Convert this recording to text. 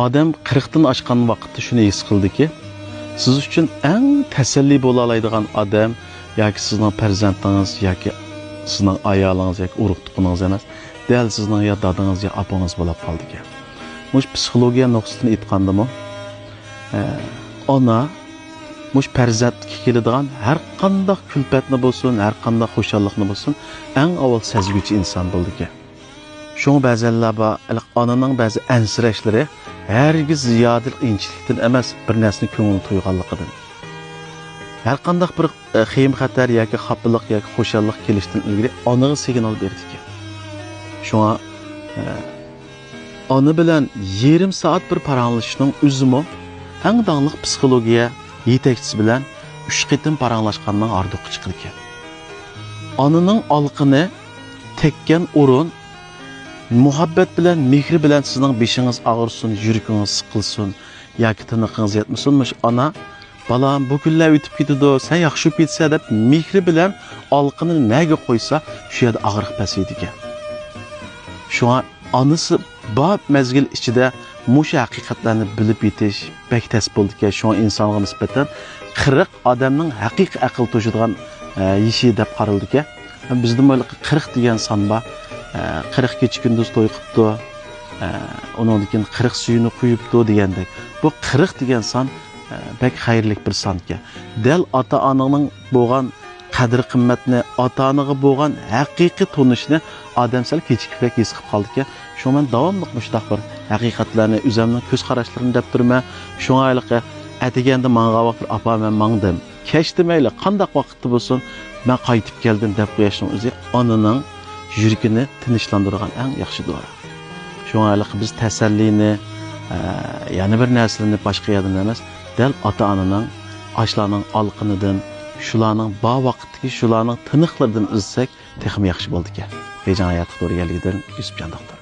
Odam 40 dan oshgan vaqtda shuni his qildiki, siz uchun eng tasalli bo'la oladigan odam yoki sizning farzandingiz yoki sizning ayolingiz yoki urug' tuqqaningiz emas, dal sizning yo dadingiz yo opangiz bo'lib qoldi ekan. Mush psixologiya nuqsatini aytgandimi, ona mush farzandga keladigan har qanday kulfatni bo'lsin, har qanday xushallikni bo'lsin, eng avval sezguvchi inson bo'ldi ekan. Şoň bäzänler ba, onaning bäzi ansirashlari hergiz ziyodil inchilikdan emas, bir narsani ko'ngil to'yganligidan. Har qanday bir xiyim xatar yoki xafalık yoki xushallik kelishdan ilgari onaga signal berdi ekan. Şoňa ona bilan yarim soat bir paranglashishning o'zimi eng dаңlıq psixologiya yetakchisi bilan 3 qitim paranglashganning arduqi chiqdi ekan. Onaning olqini tekkan o'rin muhabbat bilan, mehri bilan sizning beshingiz og'irsin, yuragingiz siqilsin yoki tiniqingiz yetmasinmish, ona balam bu kunlar o'tib ketadi, sen yaxshi bo'lib ketsa deb mehri bilan olqini naga qo'ysa, shu yerda og'riq pasaydi ekan. Shuna onasi bab mezgil ichida mush haqiqatlarni bilib yetish bek tas bo'ldi ekan. Shuna insonga nisbatan 40 odamning haqiqiy aql to'shadigan yishi deb qaraldi ekan. Bizda mana 40 degan son bor. 40 kecha kunduz to'y qilibdi, undan keyin 40 suyini quyibdi degandek. Bu 40 degan son bek xayrli bir son ekan. Dal ota-onaning bo'lgan qadr qimmatni, ota-onaga bo'lgan haqiqiy tunishni odam sal kechikibroq his qilib qoldi ekan. Shu men davomli mushtaq bir haqiqatlarni, o'zimning ko'z qarashlarini deb turman. Shunga ayliqqa atiganda menga vaqt apa men mangdim. Kechdi mayli, qanday vaqtda bo'lsin, men qaytib keldim deb qo'yishning o'zi onaning yuragini tinchlantirgan eng yaxshi dori. Shunga biz tasallini, yana bir narsalarni boshqa yerdan emas, dal ota-onaning ashlarning olqinidan, shularning ba vaqtdagi shularning tiniqlaridan izsak, texmi yaxshi bo'ldi ekan. Bejan hayotga to'g'ri kelganidan Yusufjon doktor.